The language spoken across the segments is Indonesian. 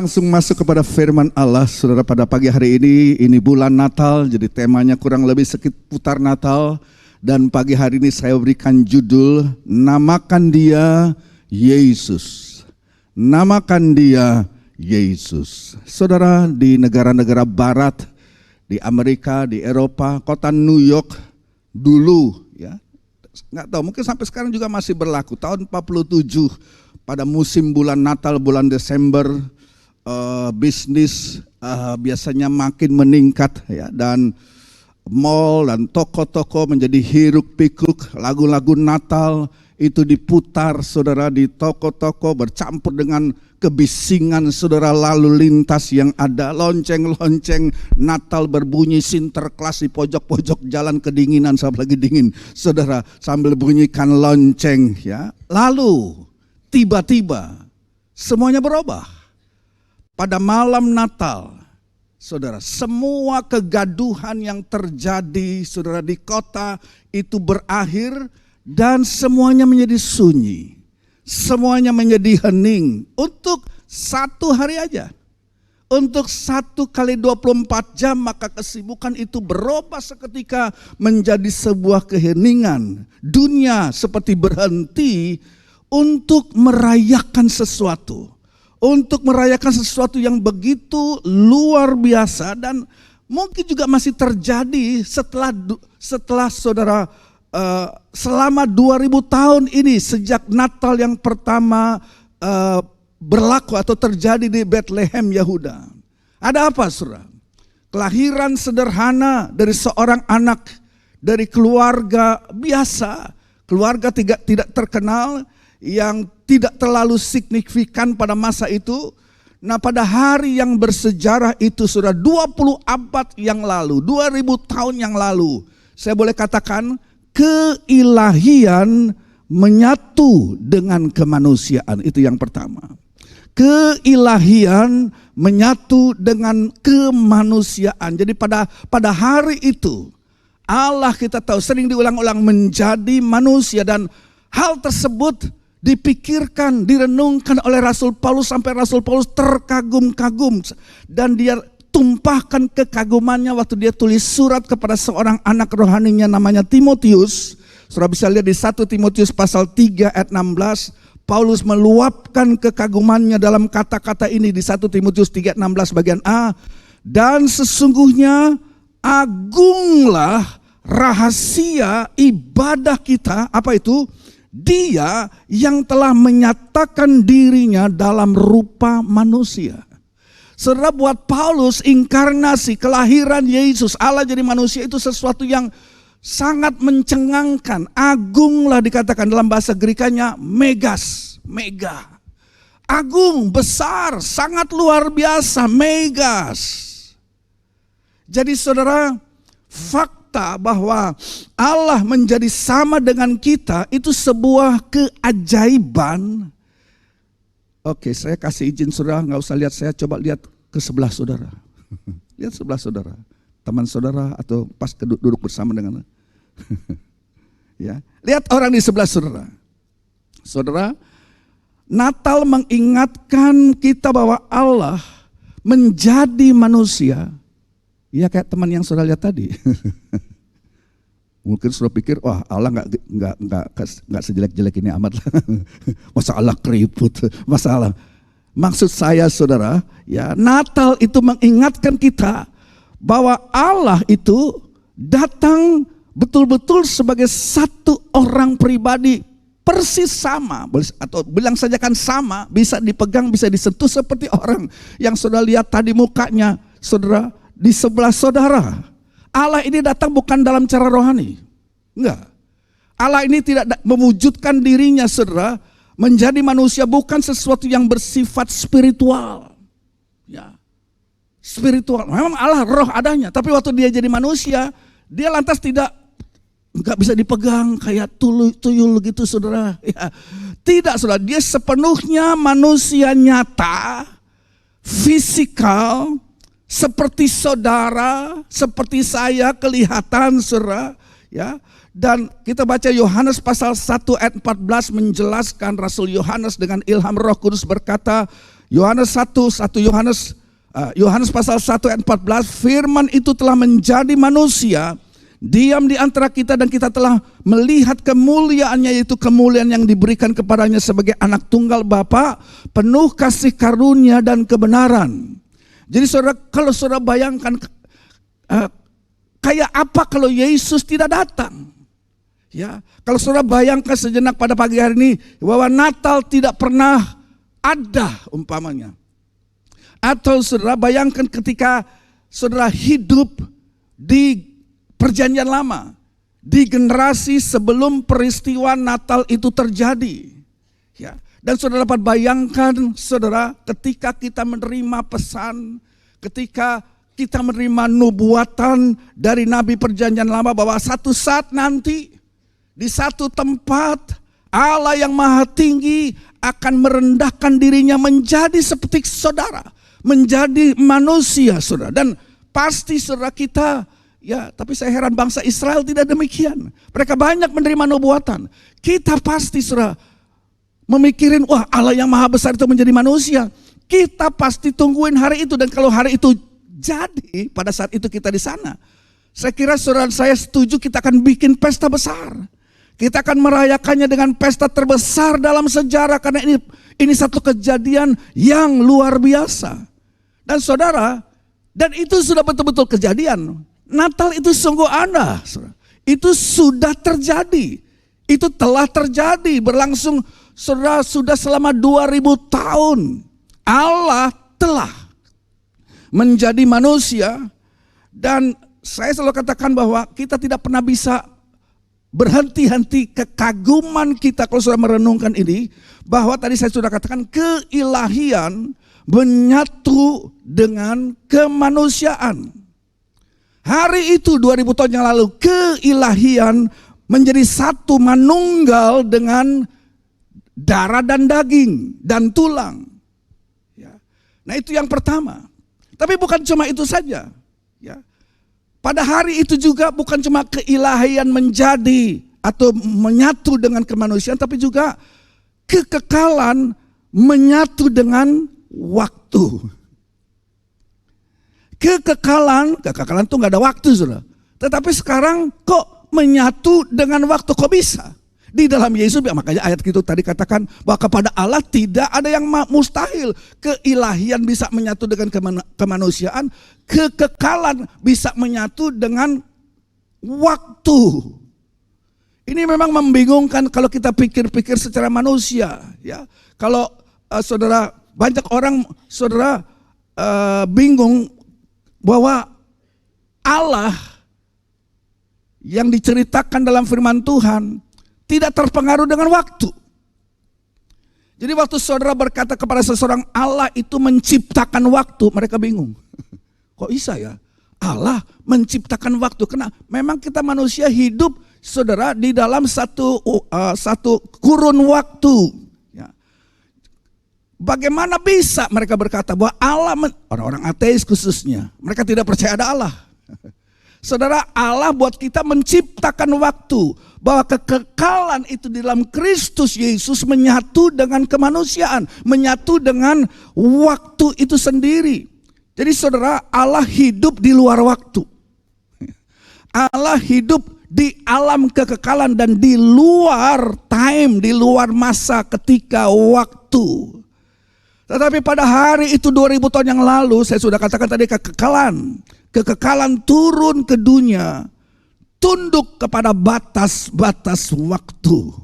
langsung masuk kepada firman Allah, saudara. Pada pagi hari ini bulan Natal, jadi temanya kurang lebih seputar Natal. Dan pagi hari ini saya berikan judul, namakan dia Yesus. Namakan dia Yesus. Saudara, di negara-negara barat, di Amerika, di Eropa, kota New York dulu, ya, nggak tahu, mungkin sampai sekarang juga masih berlaku. Tahun 47 pada musim bulan Natal, bulan Desember, bisnis biasanya makin meningkat, ya, dan mall dan toko-toko menjadi hiruk pikuk. Lagu-lagu Natal itu diputar, saudara, di toko-toko, bercampur dengan kebisingan, saudara, lalu lintas yang ada. Lonceng-lonceng Natal berbunyi sinterklas di pojok-pojok jalan, kedinginan, sampai lagi dingin, saudara, sambil bunyikan lonceng, ya. Lalu tiba-tiba semuanya berubah. Pada malam Natal, saudara, semua kegaduhan yang terjadi, saudara, di kota itu berakhir dan semuanya menjadi sunyi. Semuanya menjadi hening untuk satu hari aja. Untuk 1 kali 24 jam, maka kesibukan itu berubah seketika menjadi sebuah keheningan. Dunia seperti berhenti untuk merayakan sesuatu. Untuk merayakan sesuatu yang begitu luar biasa, dan mungkin juga masih terjadi setelah saudara, selama 2000 tahun ini sejak Natal yang pertama berlaku atau terjadi di Bethlehem, Yehuda. Ada apa, saudara? Kelahiran sederhana dari seorang anak dari keluarga biasa, keluarga tidak terkenal, yang tidak terlalu signifikan pada masa itu. Nah, pada hari yang bersejarah itu, sudah 20 abad yang lalu, 2000 tahun yang lalu, saya boleh katakan keilahian menyatu dengan kemanusiaan. Itu yang pertama. Keilahian menyatu dengan kemanusiaan. Jadi pada hari itu Allah, kita tahu, sering diulang-ulang menjadi manusia, dan hal tersebut dipikirkan, direnungkan oleh Rasul Paulus sampai Rasul Paulus terkagum-kagum, dan dia tumpahkan kekagumannya waktu dia tulis surat kepada seorang anak rohaninya namanya Timotius. Saudara bisa lihat di 1 Timotius pasal 3 ayat 16, Paulus meluapkan kekagumannya dalam kata-kata ini di 1 Timotius 3 ayat 16 bagian A. Dan sesungguhnya agunglah rahasia ibadah kita, apa itu? Dia yang telah menyatakan dirinya dalam rupa manusia. Saudara, buat Paulus, inkarnasi, kelahiran Yesus, Allah jadi manusia, itu sesuatu yang sangat mencengangkan. Agunglah dikatakan dalam bahasa Grekanya megas, mega. Agung, besar, sangat luar biasa, megas. Jadi saudara, fakta bahwa Allah menjadi sama dengan kita itu sebuah keajaiban. Oke, saya kasih izin saudara, nggak usah lihat saya, coba lihat ke sebelah saudara. Lihat sebelah saudara, teman saudara, atau pas duduk bersama dengan ya, lihat orang di sebelah saudara. Saudara, Natal mengingatkan kita bahwa Allah menjadi manusia. Ya, kayak teman yang saudara lihat tadi. Mungkin saudara pikir, wah, Allah nggak sejelek-jelek ini amat lah. Masa Allah keriput, masalah. Maksud saya, saudara, ya, Natal itu mengingatkan kita bahwa Allah itu datang betul-betul sebagai satu orang pribadi, persis sama, atau bilang saja kan sama, bisa dipegang, bisa disentuh, seperti orang yang saudara lihat tadi mukanya, saudara, di sebelah saudara. Allah ini datang bukan dalam cara rohani, enggak. Allah ini tidak mewujudkan dirinya, saudara, menjadi manusia, bukan sesuatu yang bersifat spiritual, ya, spiritual. Memang Allah roh adanya, tapi waktu dia jadi manusia, dia lantas nggak bisa dipegang kayak tuyul gitu, saudara. Ya, tidak, saudara, dia sepenuhnya manusia nyata, fisikal, seperti saudara, seperti saya kelihatan, saudara, ya. Dan kita baca Yohanes pasal 1 ayat 14 menjelaskan Rasul Yohanes dengan ilham Roh Kudus berkata, Yohanes pasal 1 ayat 14, firman itu telah menjadi manusia, diam di antara kita dan kita telah melihat kemuliaannya, yaitu kemuliaan yang diberikan kepadanya sebagai anak tunggal Bapa, penuh kasih karunia dan kebenaran. Jadi saudara, kalau saudara bayangkan kayak apa kalau Yesus tidak datang? Ya, kalau saudara bayangkan sejenak pada pagi hari ini bahwa Natal tidak pernah ada umpamanya. Atau saudara bayangkan ketika saudara hidup di perjanjian lama, di generasi sebelum peristiwa Natal itu terjadi. Ya, dan saudara dapat bayangkan saudara ketika kita menerima pesan, ketika kita menerima nubuatan dari Nabi perjanjian lama bahwa satu saat nanti di satu tempat Allah yang maha tinggi akan merendahkan dirinya menjadi seperti saudara, menjadi manusia saudara. Dan pasti saudara kita, ya tapi saya heran bangsa Israel tidak demikian. Mereka banyak menerima nubuatan. Kita pasti saudara memikirin, wah Allah yang maha besar itu menjadi manusia. Kita pasti tungguin hari itu, dan kalau hari itu jadi pada saat itu kita di sana, saya kira saudara saya setuju kita akan bikin pesta besar. Kita akan merayakannya dengan pesta terbesar dalam sejarah, karena ini satu kejadian yang luar biasa. Dan saudara, dan itu sudah betul-betul kejadian. Natal itu sungguh ada, itu sudah terjadi, itu telah terjadi, berlangsung saudara sudah selama 2000 tahun. Allah telah menjadi manusia, dan saya selalu katakan bahwa kita tidak pernah bisa berhenti-henti kekaguman kita kalau sudah merenungkan ini, bahwa tadi saya sudah katakan keilahian menyatu dengan kemanusiaan. Hari itu 2000 tahun yang lalu keilahian menjadi satu manunggal dengan darah dan daging dan tulang. Ya. Nah itu yang pertama. Tapi bukan cuma itu saja. Ya. Pada hari itu juga bukan cuma keilahian menjadi atau menyatu dengan kemanusiaan, tapi juga kekekalan menyatu dengan waktu. Kekekalan itu nggak ada waktu saudara. Tetapi sekarang kok menyatu dengan waktu, kok bisa? Di dalam Yesus, makanya ayat itu tadi katakan bahwa kepada Allah tidak ada yang mustahil. Keilahian bisa menyatu dengan kemanusiaan, kekekalan bisa menyatu dengan waktu. Ini memang membingungkan kalau kita pikir-pikir secara manusia. Ya, kalau saudara, banyak orang saudara bingung bahwa Allah yang diceritakan dalam firman Tuhan tidak terpengaruh dengan waktu. Jadi waktu saudara berkata kepada seseorang Allah itu menciptakan waktu, mereka bingung. Kok bisa ya? Allah menciptakan waktu. Karena memang kita manusia hidup saudara di dalam satu kurun waktu. Ya. Bagaimana bisa mereka berkata bahwa Allah, orang-orang ateis khususnya, mereka tidak percaya ada Allah. Saudara, Allah buat kita menciptakan waktu, bahwa kekekalan itu di dalam Kristus Yesus menyatu dengan kemanusiaan, menyatu dengan waktu itu sendiri. Jadi saudara, Allah hidup di luar waktu. Allah hidup di alam kekekalan dan di luar time, di luar masa ketika waktu. Tetapi pada hari itu 2000 tahun yang lalu, saya sudah katakan tadi kekekalan turun ke dunia, tunduk kepada batas-batas waktu.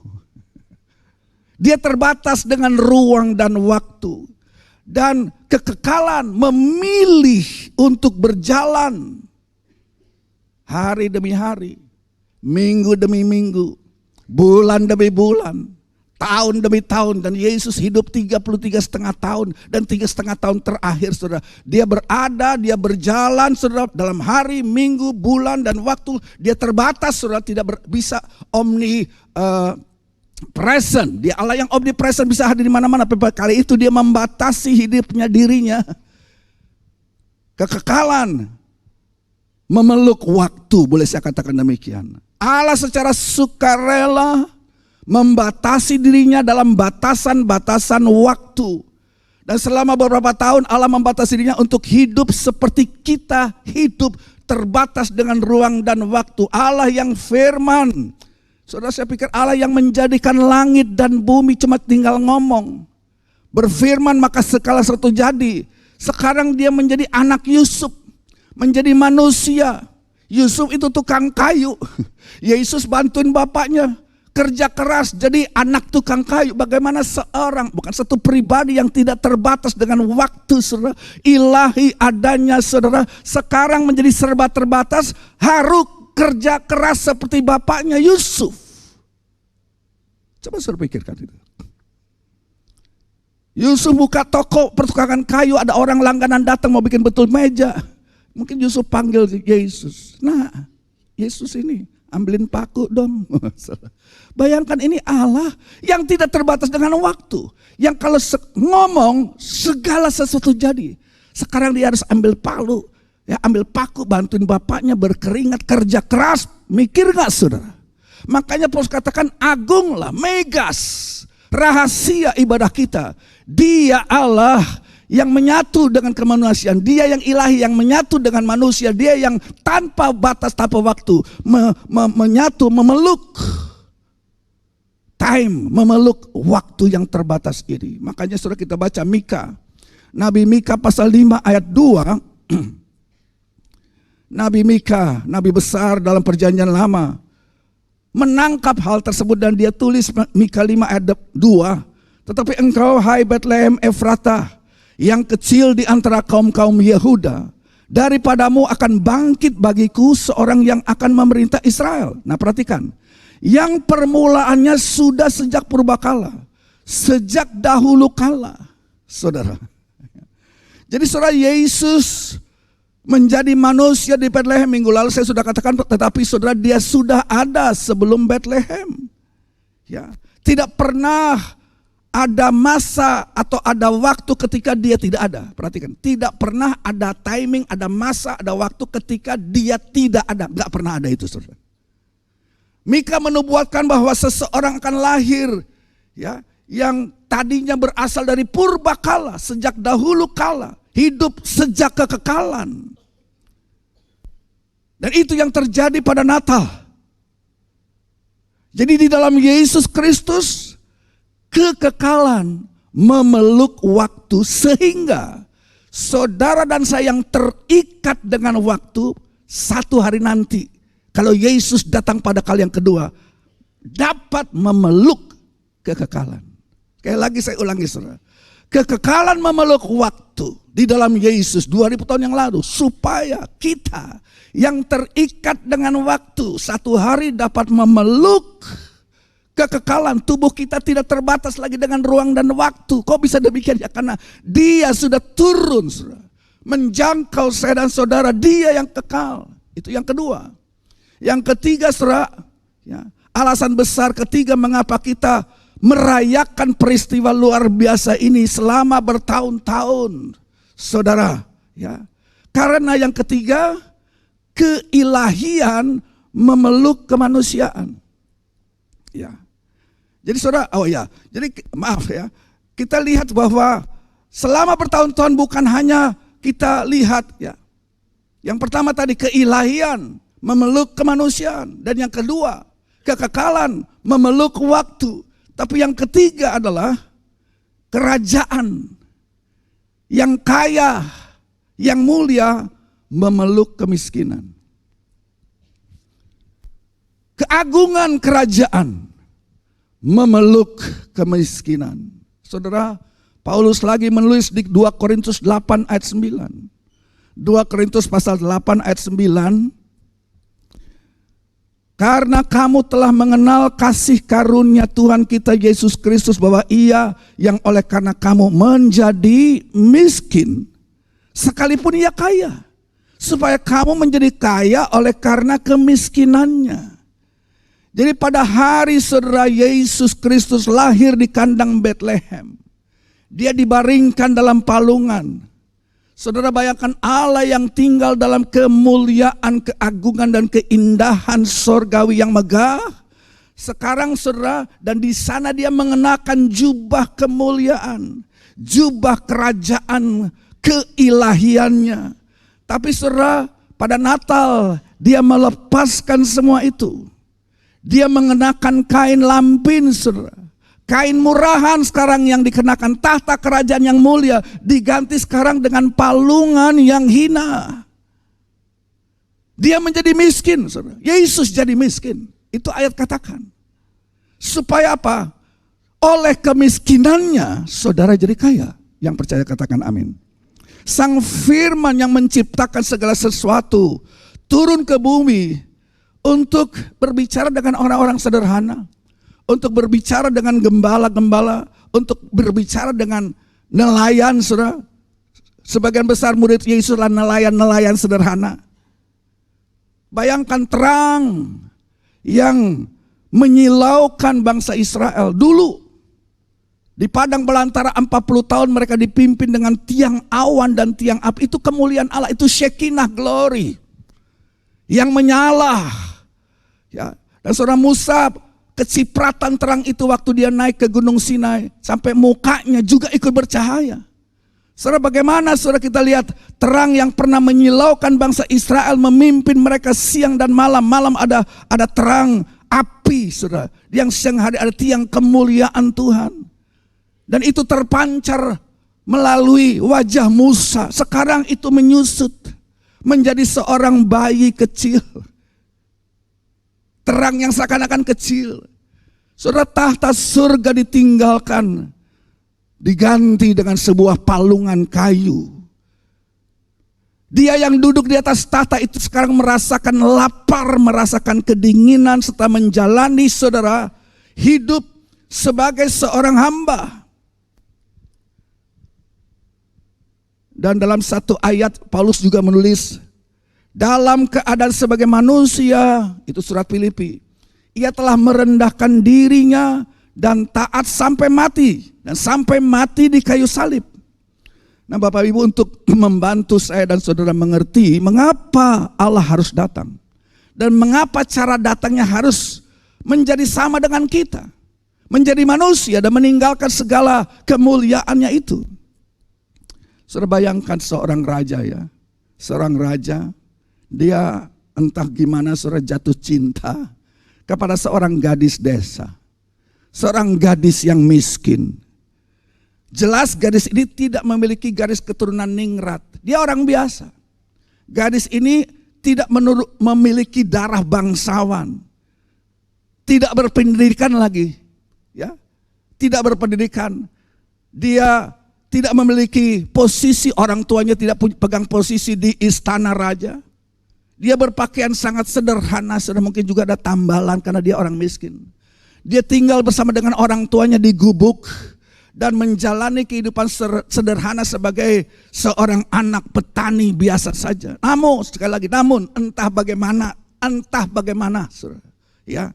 Dia terbatas dengan ruang dan waktu. Dan kekekalan memilih untuk berjalan hari demi hari, minggu demi minggu, bulan demi bulan, tahun demi tahun. Dan Yesus hidup 33,5 tahun. Dan 3,5 tahun terakhir saudara, dia berada, dia berjalan saudara, dalam hari, minggu, bulan dan waktu. Dia terbatas saudara, tidak bisa present. Dia Allah yang omnipresent, bisa hadir di mana-mana. Kali itu dia membatasi hidupnya dirinya. Kekekalan memeluk waktu, boleh saya katakan demikian. Allah secara sukarela membatasi dirinya dalam batasan-batasan waktu. Dan selama beberapa tahun Allah membatasi dirinya untuk hidup seperti kita hidup, terbatas dengan ruang dan waktu. Allah yang firman. Saudara, saya pikir Allah yang menjadikan langit dan bumi cuma tinggal ngomong. Berfirman maka segala sesuatu jadi. Sekarang dia menjadi anak Yusuf, menjadi manusia. Yusuf itu tukang kayu. Yesus bantuin bapaknya kerja keras jadi anak tukang kayu. Bagaimana seorang, bukan satu pribadi yang tidak terbatas dengan waktu, saudara, ilahi adanya, saudara, sekarang menjadi serba terbatas, harus kerja keras seperti bapaknya Yusuf. Coba saudara pikirkan itu. Yusuf buka toko pertukangan kayu, ada orang langganan datang mau bikin betul meja. Mungkin Yusuf panggil Yesus. Nah, Yesus ini ambilin paku dong. Bayangkan, ini Allah yang tidak terbatas dengan waktu. Yang kalau ngomong segala sesuatu jadi. Sekarang dia harus ambil palu, ya, ambil paku, bantuin bapaknya berkeringat, kerja keras. Mikir gak saudara? Makanya Paulus katakan agunglah, megas, rahasia ibadah kita. Dia Allah yang menyatu dengan kemanusiaan. Dia yang ilahi yang menyatu dengan manusia. Dia yang tanpa batas, tanpa waktu menyatu, memeluk time, memeluk waktu yang terbatas ini. Makanya saudara, kita baca Mika. Nabi Mika pasal 5 ayat 2. Nabi Mika, nabi besar dalam perjanjian lama, menangkap hal tersebut dan dia tulis Mika 5 ayat 2. Tetapi engkau, hai Bethlehem Efratah, yang kecil di antara kaum-kaum Yehuda, daripadamu akan bangkit bagiku seorang yang akan memerintah Israel. Nah perhatikan, yang permulaannya sudah sejak purbakala, sejak dahulu kala, saudara. Jadi saudara, Yesus menjadi manusia di Bethlehem. Minggu lalu saya sudah katakan, tetapi saudara, dia sudah ada sebelum Bethlehem. Ya, tidak pernah ada masa atau ada waktu ketika dia tidak ada. Perhatikan, tidak pernah ada timing, ada masa, ada waktu ketika dia tidak ada. Gak pernah ada itu, saudara. Mika menubuatkan bahwa seseorang akan lahir, ya, yang tadinya berasal dari purbakala, sejak dahulu kala, hidup sejak kekekalan. Dan itu yang terjadi pada Natal. Jadi di dalam Yesus Kristus, kekekalan memeluk waktu sehingga saudara dan saya yang terikat dengan waktu, satu hari nanti kalau Yesus datang pada kali yang kedua dapat memeluk kekekalan. Sekali lagi saya ulangi saudara, kekekalan memeluk waktu di dalam Yesus 2000 tahun yang lalu, supaya kita yang terikat dengan waktu satu hari dapat memeluk kekekalan. Tubuh kita tidak terbatas lagi dengan ruang dan waktu. Kok bisa demikian? Ya karena dia sudah turun, saudara, menjangkau saya dan saudara. Dia yang kekal. Itu yang kedua. Yang ketiga, saudara, ya, alasan besar ketiga mengapa kita merayakan peristiwa luar biasa ini selama bertahun-tahun, saudara, ya. Karena yang ketiga, keilahian memeluk kemanusiaan. Ya. Jadi saudara, jadi maaf ya, kita lihat bahwa selama bertahun-tahun bukan hanya kita lihat, ya, yang pertama tadi keilahian memeluk kemanusiaan, dan yang kedua kekekalan memeluk waktu, tapi yang ketiga adalah kerajaan yang kaya, yang mulia memeluk kemiskinan. Keagungan kerajaan memeluk kemiskinan. Saudara, Paulus lagi menulis di 2 Korintus 8 ayat 9. 2 Korintus pasal 8 ayat 9. Karena kamu telah mengenal kasih karunia Tuhan kita Yesus Kristus, bahwa Ia yang oleh karena kamu menjadi miskin, sekalipun Ia kaya, supaya kamu menjadi kaya oleh karena kemiskinannya. Jadi pada hari saudara Yesus Kristus lahir di kandang Bethlehem, dia dibaringkan dalam palungan. Saudara bayangkan Allah yang tinggal dalam kemuliaan, keagungan dan keindahan sorgawi yang megah. Sekarang saudara, dan di sana dia mengenakan jubah kemuliaan, jubah kerajaan keilahiannya. Tapi saudara, pada Natal dia melepaskan semua itu. Dia mengenakan kain lampin, saudara. Kain murahan sekarang yang dikenakan, tahta kerajaan yang mulia diganti sekarang dengan palungan yang hina. Dia menjadi miskin, saudara. Yesus jadi miskin. Itu ayat katakan. Supaya apa? Oleh kemiskinannya saudara jadi kaya. Yang percaya katakan amin. Sang firman yang menciptakan segala sesuatu turun ke bumi untuk berbicara dengan orang-orang sederhana. Untuk berbicara dengan gembala-gembala, untuk berbicara dengan nelayan, saudara. Sebagian besar murid Yesus adalah nelayan-nelayan sederhana. Bayangkan terang yang menyilaukan bangsa Israel dulu. Di padang belantara 40 tahun mereka dipimpin dengan tiang awan dan tiang api. Itu kemuliaan Allah, itu Shekinah glory yang menyala. Ya, dan saudara Musa, kecipratan terang itu waktu dia naik ke Gunung Sinai, sampai mukanya juga ikut bercahaya. Saudara, bagaimana saudara kita lihat terang yang pernah menyilaukan bangsa Israel memimpin mereka siang dan malam. Malam ada terang api, saudara. Yang siang hari ada tiang kemuliaan Tuhan. Dan itu terpancar melalui wajah Musa. Sekarang itu menyusut menjadi seorang bayi kecil. Terang yang seakan-akan kecil. Saudara, tahta surga ditinggalkan, diganti dengan sebuah palungan kayu. Dia yang duduk di atas tahta itu sekarang merasakan lapar, merasakan kedinginan, serta menjalani, saudara, hidup sebagai seorang hamba. Dan dalam satu ayat Paulus juga menulis, dalam keadaan sebagai manusia, itu surat Filipi, ia telah merendahkan dirinya dan taat sampai mati. Dan sampai mati di kayu salib. Nah Bapak Ibu, untuk membantu saya dan saudara mengerti mengapa Allah harus datang. Dan mengapa cara datangnya harus menjadi sama dengan kita. Menjadi manusia dan meninggalkan segala kemuliaannya itu. Saudara bayangkan seorang raja ya. Seorang raja, dia entah gimana saudara jatuh cinta kepada seorang gadis desa. Seorang gadis yang miskin. Jelas gadis ini tidak memiliki garis keturunan ningrat. Dia orang biasa. Gadis ini tidak memiliki darah bangsawan. Tidak berpendidikan lagi. Ya, tidak berpendidikan. Dia tidak memiliki posisi, orang tuanya tidak pegang posisi di istana raja. Dia berpakaian sangat sederhana, mungkin juga ada tambalan karena dia orang miskin. Dia tinggal bersama dengan orang tuanya di gubuk dan menjalani kehidupan sederhana sebagai seorang anak petani biasa saja. Namun sekali lagi, entah bagaimana, saudara, ya,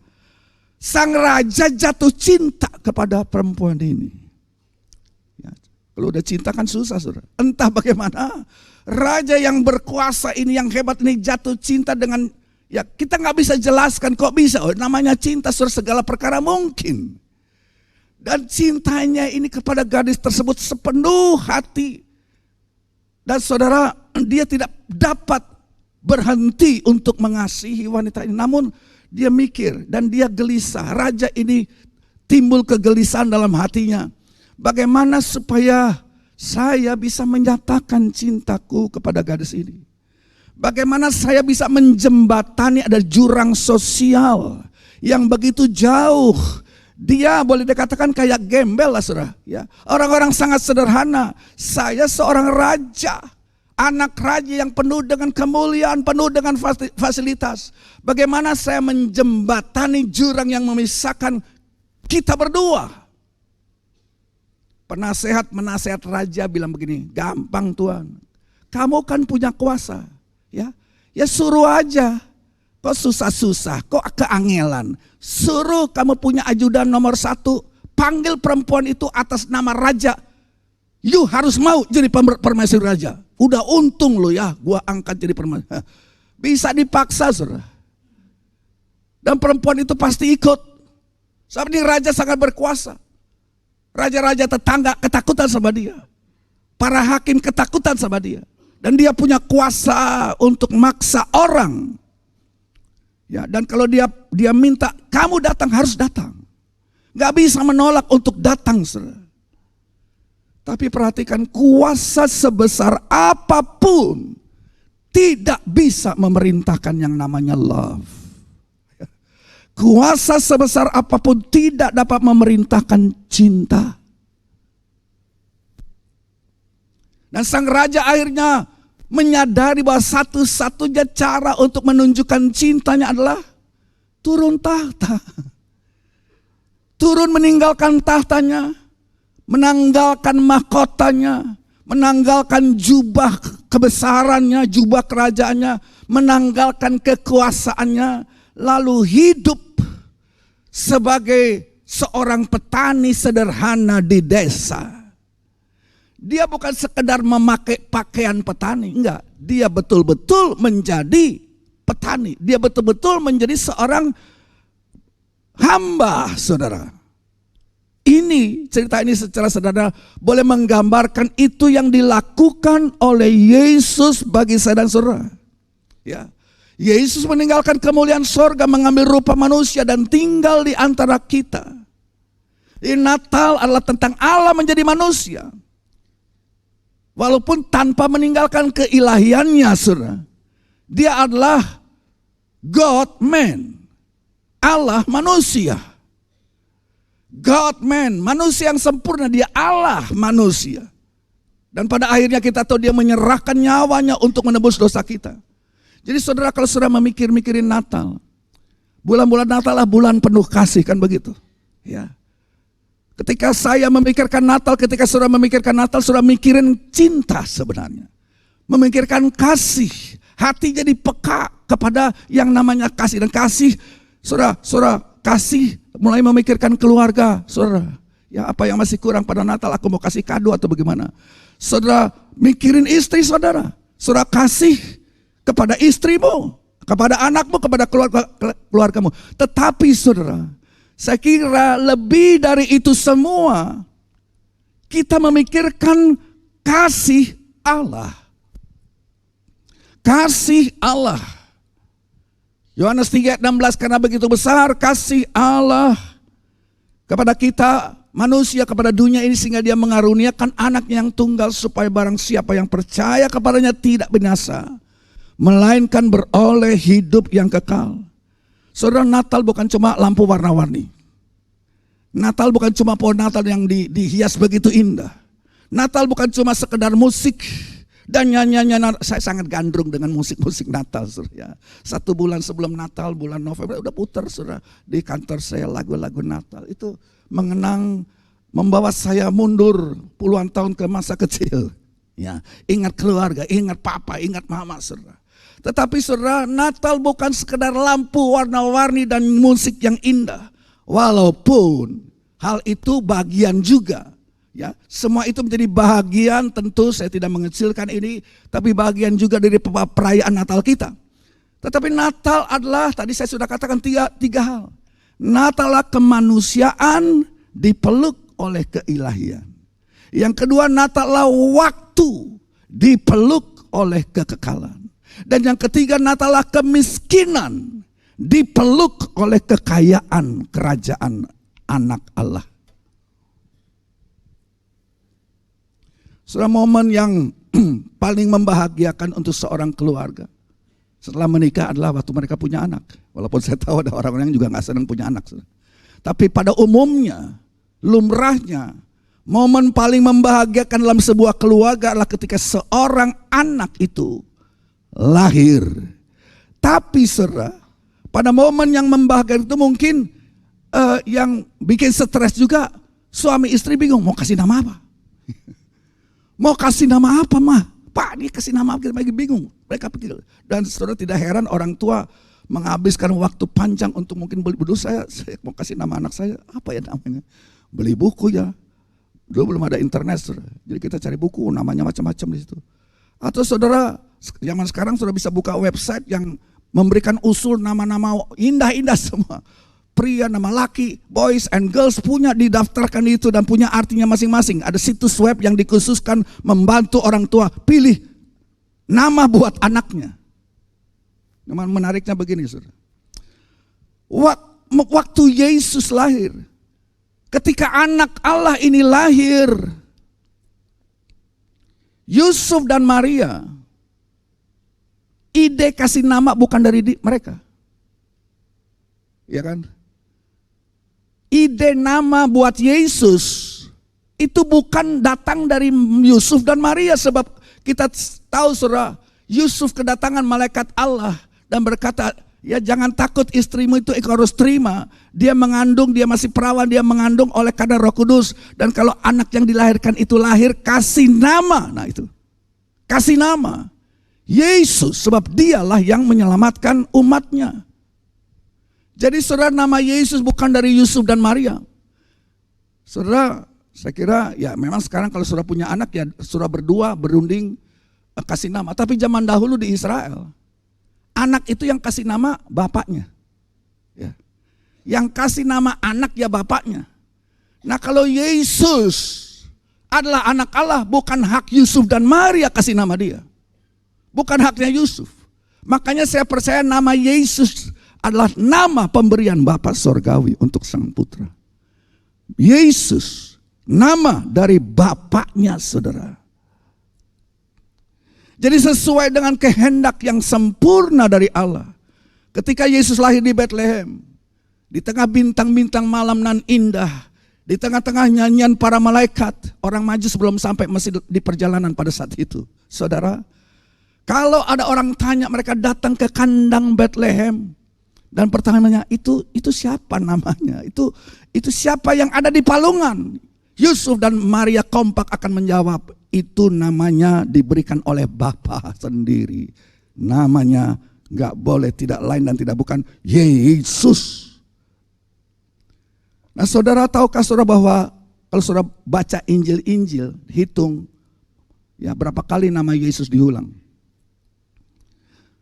sang raja jatuh cinta kepada perempuan ini. Ya, kalau udah cinta kan susah, saudara. Entah bagaimana. Raja yang berkuasa ini, yang hebat ini jatuh cinta dengan, ya kita nggak bisa jelaskan kok bisa. Oh, namanya cinta, saudara, segala perkara mungkin. Dan cintanya ini kepada gadis tersebut sepenuh hati. Dan saudara, dia tidak dapat berhenti untuk mengasihi wanita ini. Namun dia mikir dan dia gelisah. Raja ini timbul kegelisahan dalam hatinya. Bagaimana supaya saya bisa menyatakan cintaku kepada gadis ini? Bagaimana saya bisa menjembatani ada jurang sosial yang begitu jauh. Dia boleh dikatakan kayak gembel lah, saudara. Ya, orang-orang sangat sederhana. Saya seorang raja, anak raja yang penuh dengan kemuliaan, penuh dengan fasilitas. Bagaimana saya menjembatani jurang yang memisahkan kita berdua? Penasehat raja bilang begini, gampang Tuan, kamu kan punya kuasa, ya suruh aja. Kok susah-susah, kok keangelan. Suruh kamu punya ajudan nomor 1, panggil perempuan itu atas nama raja. You harus mau jadi permaisuri raja. Udah untung lo ya, gua angkat jadi perempuan. Bisa dipaksa, saudara. Dan perempuan itu pasti ikut. Sebab ini raja sangat berkuasa. Raja-raja tetangga ketakutan sama dia. Para hakim ketakutan sama dia. Dan dia punya kuasa untuk maksa orang. Ya, dan kalau dia minta, kamu datang, harus datang. Gak bisa menolak untuk datang, saudara. Tapi perhatikan, kuasa sebesar apapun tidak bisa memerintahkan yang namanya love. Kuasa sebesar apapun tidak dapat memerintahkan cinta. Dan sang raja akhirnya menyadari bahwa satu-satunya cara untuk menunjukkan cintanya adalah turun tahta. Turun meninggalkan tahtanya, menanggalkan mahkotanya, menanggalkan jubah kebesarannya, jubah kerajaannya, menanggalkan kekuasaannya, lalu hidup sebagai seorang petani sederhana di desa. Dia bukan sekedar memakai pakaian petani, enggak. Dia betul-betul menjadi petani. Dia betul-betul menjadi seorang hamba, saudara. Ini, cerita ini secara sederhana boleh menggambarkan itu yang dilakukan oleh Yesus bagi saya dan saudara. Ya. Yesus meninggalkan kemuliaan sorga, mengambil rupa manusia dan tinggal di antara kita. Ini Natal adalah tentang Allah menjadi manusia. Walaupun tanpa meninggalkan keilahiannya, saudara. Dia adalah God man, Allah manusia. God man, manusia yang sempurna, dia Allah manusia. Dan pada akhirnya kita tahu dia menyerahkan nyawanya untuk menebus dosa kita. Jadi saudara, kalau saudara mikirin Natal, bulan-bulan Natal adalah bulan penuh kasih, kan begitu? Ya. Ketika saya memikirkan Natal, ketika saudara memikirkan Natal, saudara mikirin cinta sebenarnya. Memikirkan kasih, hati jadi peka kepada yang namanya kasih. Dan kasih, saudara kasih mulai memikirkan keluarga, saudara. Ya, apa yang masih kurang pada Natal, aku mau kasih kado atau bagaimana. Saudara mikirin istri saudara. Saudara kasih kepada istrimu, kepada anakmu, kepada keluargamu. Tetapi saudara, saya kira lebih dari itu semua, kita memikirkan kasih Allah. Kasih Allah. Yohanes 3:16, karena begitu besar kasih Allah kepada kita manusia, kepada dunia ini, sehingga dia mengaruniakan anaknya yang tunggal, supaya barang siapa yang percaya kepadanya tidak binasa, melainkan beroleh hidup yang kekal. Saudara, Natal bukan cuma lampu warna-warni. Natal bukan cuma pohon Natal yang dihias begitu indah. Natal bukan cuma sekedar musik dan nyanyian. Saya sangat gandrung dengan musik-musik Natal, saudara. 1 bulan sebelum Natal, bulan November, udah putar, saudara, di kantor saya lagu-lagu Natal. Itu mengenang, membawa saya mundur puluhan tahun ke masa kecil. Ya, ingat keluarga, ingat papa, ingat mama, saudara. Tetapi saudara, Natal bukan sekedar lampu warna-warni dan musik yang indah. Walaupun hal itu bagian juga. Ya, semua itu menjadi bagian, tentu saya tidak mengecilkan ini, tapi bagian juga dari perayaan Natal kita. Tetapi Natal adalah, tadi saya sudah katakan tiga hal. Natal adalah kemanusiaan dipeluk oleh keilahian. Yang kedua, Natal adalah waktu dipeluk oleh kekekalan. Dan yang ketiga, Natal adalah kemiskinan dipeluk oleh kekayaan kerajaan anak Allah. Saudara, momen yang paling membahagiakan untuk seorang keluarga setelah menikah adalah waktu mereka punya anak. Walaupun saya tahu ada orang-orang yang juga gak senang punya anak. Saudara. Tapi pada umumnya, lumrahnya, momen paling membahagiakan dalam sebuah keluarga adalah ketika seorang anak itu lahir. Tapi saudara, pada momen yang membahagiakan itu mungkin yang bikin stres juga, suami istri bingung mau kasih nama apa. Mau kasih nama apa, mah? Pak, dia kasih nama apa? Kita lagi bingung. Mereka pikir. Dan saudara, tidak heran orang tua menghabiskan waktu panjang untuk mungkin beli. Dulu saya mau kasih nama anak saya, apa ya namanya? Beli buku ya. Dulu belum ada internet, saudara. Jadi kita cari buku, namanya macam-macam di situ. Atau saudara, zaman sekarang sudah bisa buka website yang memberikan usul nama-nama indah-indah semua. Pria, nama laki, boys and girls punya didaftarkan itu dan punya artinya masing-masing. Ada situs web yang dikhususkan membantu orang tua pilih nama buat anaknya. Menariknya begini, saudara. Waktu Yesus lahir, ketika anak Allah ini lahir, Yusuf dan Maria, ide kasih nama bukan dari mereka. Ya kan? Ide nama buat Yesus itu bukan datang dari Yusuf dan Maria, sebab kita tahu saudara, Yusuf kedatangan malaikat Allah dan berkata, ya jangan takut, istrimu itu engkau harus terima. Dia mengandung, dia masih perawan, dia mengandung oleh karena Roh Kudus. Dan kalau anak yang dilahirkan itu lahir, kasih nama. Nah itu, kasih nama Yesus, sebab dialah yang menyelamatkan umatnya. Jadi saudara, nama Yesus bukan dari Yusuf dan Maria. Saudara, saya kira ya memang sekarang kalau saudara punya anak ya saudara berdua berunding kasih nama. Tapi zaman dahulu di Israel, anak itu yang kasih nama bapaknya. Ya. Yang kasih nama anak ya bapaknya. Nah kalau Yesus adalah anak Allah, bukan hak Yusuf dan Maria kasih nama dia. Bukan haknya Yusuf. Makanya saya percaya nama Yesus adalah nama pemberian Bapa Sorgawi untuk sang putra. Yesus, nama dari bapaknya saudara. Jadi sesuai dengan kehendak yang sempurna dari Allah. Ketika Yesus lahir di Bethlehem, di tengah bintang-bintang malam nan indah, di tengah-tengah nyanyian para malaikat, orang Majus belum sampai, masih di perjalanan pada saat itu. Saudara, kalau ada orang tanya, mereka datang ke kandang Bethlehem. Dan pertanyaannya, itu siapa namanya? Itu siapa yang ada di palungan? Yusuf dan Maria kompak akan menjawab, itu namanya diberikan oleh Bapa sendiri. Namanya gak boleh tidak lain dan tidak bukan Yesus. Nah saudara, tahukah saudara bahwa kalau saudara baca Injil-Injil, hitung ya berapa kali nama Yesus diulang.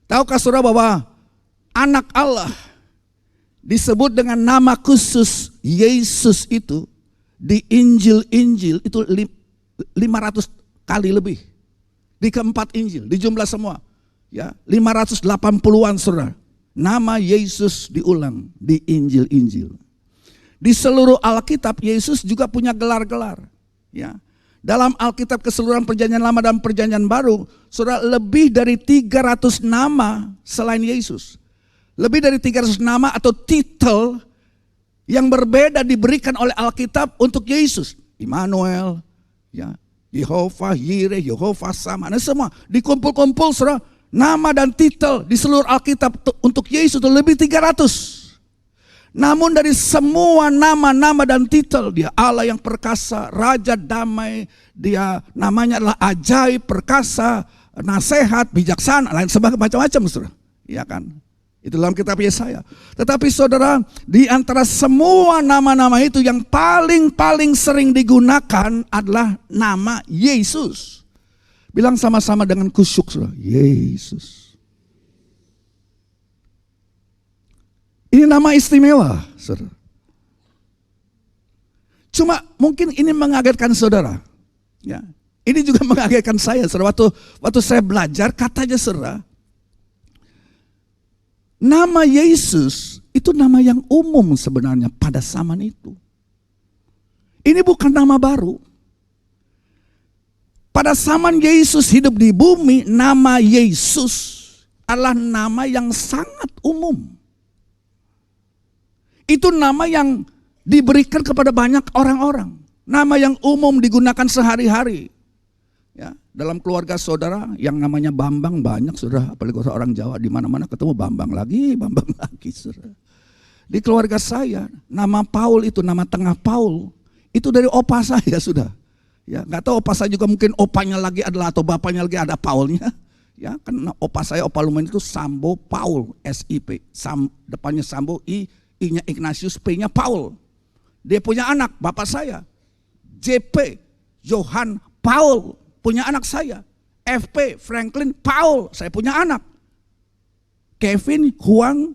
Tahukah saudara bahwa anak Allah disebut dengan nama khusus Yesus itu di Injil-Injil itu 500 kali lebih. Di keempat Injil, di jumlah semua. Ya, 580-an saudara. Nama Yesus diulang di Injil-Injil. Di seluruh Alkitab Yesus juga punya gelar-gelar. Ya. Dalam Alkitab keseluruhan Perjanjian Lama dan Perjanjian Baru, saudara, lebih dari 300 nama selain Yesus. Lebih dari 300 nama atau titel yang berbeda diberikan oleh Alkitab untuk Yesus. Immanuel, ya, Yehova Yireh, Yehova Sama, nah semua dikumpul-kumpul saudara, nama dan titel di seluruh Alkitab untuk Yesus itu lebih 300. Namun dari semua nama-nama dan titel, dia Allah yang perkasa, Raja damai, dia namanya adalah ajaib, perkasa, nasihat, bijaksana, lain sebagainya, macam-macam saudara. Ya kan? Itu dalam kitab Yesaya. Tetapi saudara, di antara semua nama-nama itu yang paling sering digunakan adalah nama Yesus. Bilang sama-sama dengan kusyuk saudara, Yesus. Ini nama istimewa saudara. Cuma mungkin ini mengagetkan saudara. Ya. Ini juga mengagetkan saya saudara. Waktu saya belajar katanya saudara, nama Yesus itu nama yang umum sebenarnya pada zaman itu. Ini bukan nama baru. Pada zaman Yesus hidup di bumi, nama Yesus adalah nama yang sangat umum. Itu nama yang diberikan kepada banyak orang-orang. Nama yang umum digunakan sehari-hari. Ya, dalam keluarga saudara yang namanya Bambang banyak saudara, apalagi orang Jawa, di mana-mana ketemu Bambang lagi saudara. Di keluarga saya nama Paul itu, nama tengah Paul itu dari opa saya sudah. Ya, nggak tahu opa saya juga mungkin opanya lagi adalah atau bapaknya lagi ada Paulnya. Ya, kan opa saya, opa lumayan itu Sambo Paul, SIP, depannya Sambo, I-nya Ignatius, P-nya Paul. Dia punya anak, bapak saya JP Johan Paul. Punya anak saya, FP, Franklin, Paul, saya punya anak. Kevin, Huang,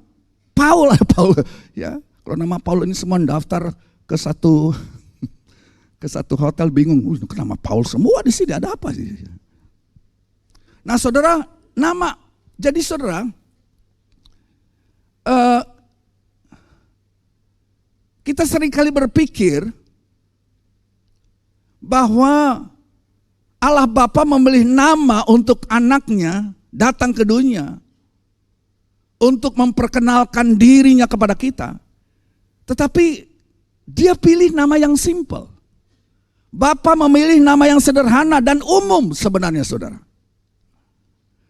Paul, Paul. Ya, kalau nama Paul ini semua daftar ke satu hotel, bingung. Kenapa Paul semua di sini, ada apa sih? Nah, saudara, nama. Jadi saudara, kita seringkali berpikir bahwa Allah Bapa memilih nama untuk anaknya datang ke dunia untuk memperkenalkan dirinya kepada kita. Tetapi dia pilih nama yang simple. Bapa memilih nama yang sederhana dan umum sebenarnya, saudara.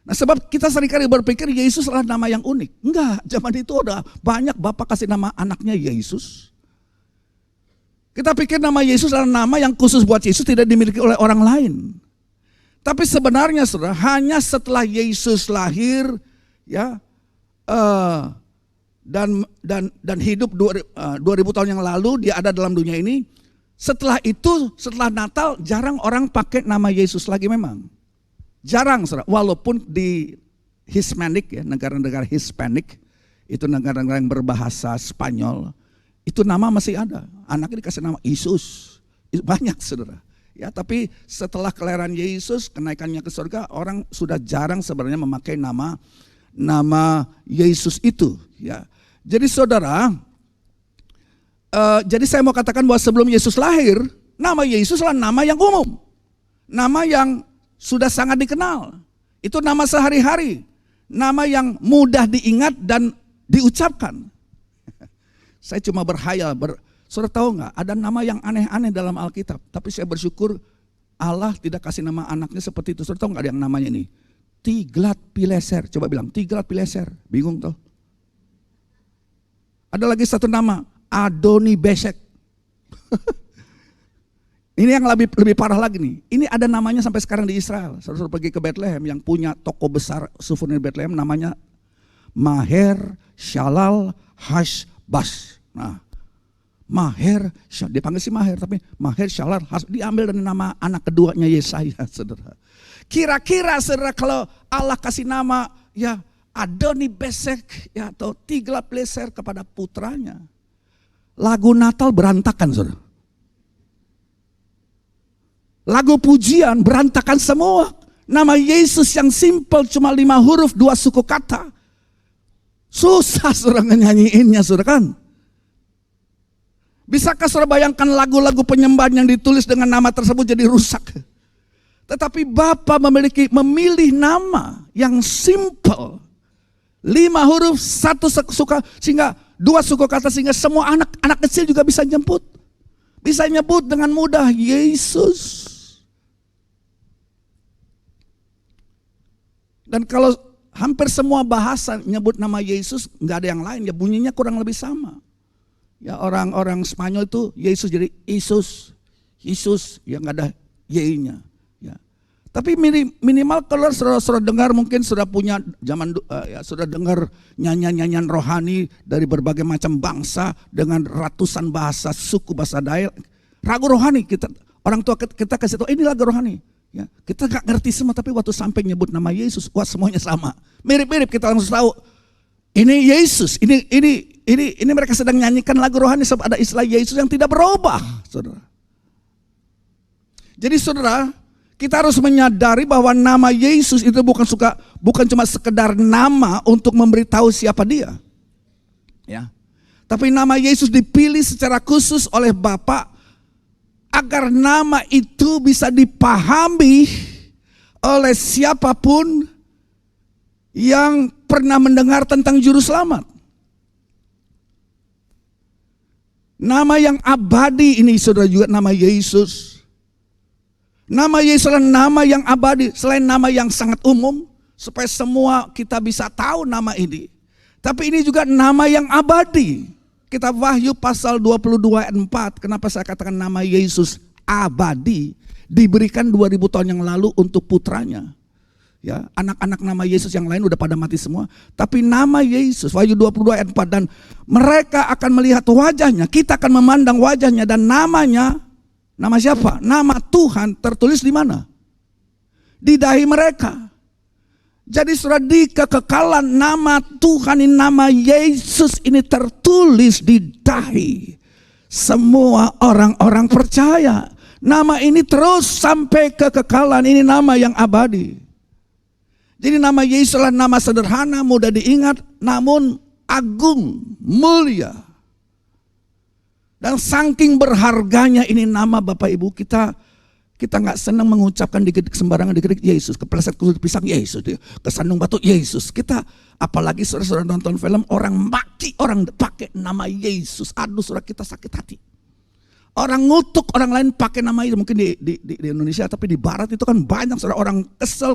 Nah, sebab kita seringkali berpikir Yesus adalah nama yang unik. Enggak, zaman itu udah banyak Bapak kasih nama anaknya Yesus. Kita pikir nama Yesus adalah nama yang khusus buat Yesus, tidak dimiliki oleh orang lain. Tapi sebenarnya saudara, hanya setelah Yesus lahir, ya, dan hidup 2000 tahun yang lalu, dia ada dalam dunia ini. Setelah itu, setelah Natal, jarang orang pakai nama Yesus lagi memang. Jarang, saudara. Walaupun di Hispanic, ya, negara-negara Hispanic, itu negara-negara yang berbahasa Spanyol, itu nama masih ada. Anaknya dikasih nama Yesus. Banyak, saudara. Ya, tapi setelah kelahiran Yesus, kenaikannya ke surga, orang sudah jarang sebenarnya memakai nama Yesus itu. Ya. Jadi saudara, jadi saya mau katakan bahwa sebelum Yesus lahir, nama Yesus adalah nama yang umum. Nama yang sudah sangat dikenal. Itu nama sehari-hari. Nama yang mudah diingat dan diucapkan. Saya cuma berhayal, saudara tahu nggak? Ada nama yang aneh-aneh dalam Alkitab. Tapi saya bersyukur Allah tidak kasih nama anaknya seperti itu. Saudara tahu nggak ada yang namanya ini? Tiglat-Pileser. Coba bilang Tiglat-Pileser. Bingung tuh. Ada lagi satu nama, Adoni-Bezek. Ini yang lebih parah lagi nih. Ini ada namanya sampai sekarang di Israel. Saudara pergi ke Bethlehem yang punya toko besar souvenir Bethlehem, namanya Maher Shalal Hashbaz. Nah, Maher, dipanggil si Maher, tapi Maher Shalal diambil dari nama anak keduanya Yesaya, saudara. Kira-kira saudara kalau Allah kasih nama ya Adoni-Bezek ya, atau Tiglat-Pileser kepada putranya, lagu Natal berantakan, saudara. Lagu pujian berantakan semua. Nama Yesus yang simpel cuma 5 huruf 2 suku kata. Susah saudara nyanyiinnya, saudara kan. Bisakah saudara bayangkan lagu-lagu penyembahan yang ditulis dengan nama tersebut jadi rusak? Tetapi Bapa memilih nama yang simpel. 5 huruf 1 suku, sehingga 2 suku kata, sehingga semua anak kecil juga bisa nyebut. Bisa nyebut dengan mudah Yesus. Dan kalau hampir semua bahasa nyebut nama Yesus, nggak ada yang lain, ya bunyinya kurang lebih sama. Ya orang Spanyol itu Yesus jadi Yesus, ya nggak ada Y-nya. Ya. Tapi minimal kalau saudara dengar, mungkin sudah punya sudah dengar nyanyian rohani dari berbagai macam bangsa dengan ratusan bahasa suku, bahasa Dayak. Lagu rohani orang tua kita kasih tahu ini lagu rohani. Ya, kita gak ngerti semua, tapi waktu sampai nyebut nama Yesus, wah semuanya sama. Mirip-mirip, kita langsung tahu ini Yesus, ini mereka sedang nyanyikan lagu rohani sebab ada istilah Yesus yang tidak berubah, saudara. Jadi saudara, kita harus menyadari bahwa nama Yesus itu bukan cuma sekedar nama untuk memberitahu siapa dia. Ya. Tapi nama Yesus dipilih secara khusus oleh Bapa agar nama itu bisa dipahami oleh siapapun yang pernah mendengar tentang Juru Selamat. Nama yang abadi ini saudara juga nama Yesus. Nama Yesus adalah nama yang abadi, selain nama yang sangat umum, supaya semua kita bisa tahu nama ini. Tapi ini juga nama yang abadi. Kitab Wahyu pasal 22 ayat 4, kenapa saya katakan nama Yesus abadi, diberikan 2000 tahun yang lalu untuk putranya. Ya, anak-anak nama Yesus yang lain udah pada mati semua, tapi nama Yesus, Wahyu 22 ayat 4, dan mereka akan melihat wajahnya, kita akan memandang wajahnya, dan namanya, nama siapa? Nama Tuhan tertulis di mana? di dahi mereka. Jadi saudara, di kekekalan nama Tuhan ini, nama Yesus ini tertulis di dahi semua orang-orang percaya. Nama ini terus sampai kekekalan, ini nama yang abadi. Jadi nama Yesus adalah nama sederhana, mudah diingat, namun agung, mulia. Dan saking berharganya ini nama, Bapak Ibu, kita nggak senang mengucapkan dikit sembarangan, dikit Yesus, kepleset kulit pisang Yesus, kesandung batu Yesus. Kita apalagi saudara-saudara nonton film orang maki, orang pakai nama Yesus. Aduh saudara, kita sakit hati. Orang ngutuk orang lain pakai nama itu, mungkin di Indonesia, tapi di Barat itu kan banyak saudara, orang kesel,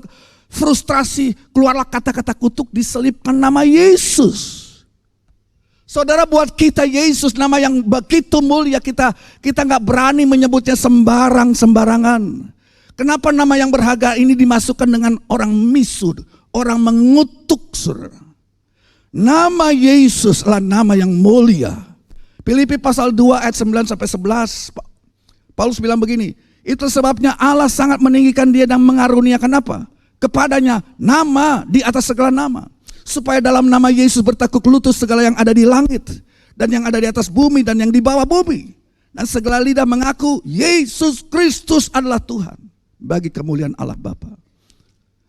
frustrasi, keluarlah kata-kata kutuk, diselipkan nama Yesus. Saudara, buat kita Yesus nama yang begitu mulia, kita nggak berani menyebutnya sembarangan. Kenapa nama yang berharga ini dimasukkan dengan orang misud, orang mengutuk saudara? Nama Yesus adalah nama yang mulia. Filipi pasal 2 ayat 9 sampai 11, Paulus bilang begini, itu sebabnya Allah sangat meninggikan dia dan mengaruniakan apa? Kepadanya nama di atas segala nama. Supaya dalam nama Yesus bertekuk lutut segala yang ada di langit, dan yang ada di atas bumi, dan yang di bawah bumi. Dan segala lidah mengaku Yesus Kristus adalah Tuhan, bagi kemuliaan Allah Bapa.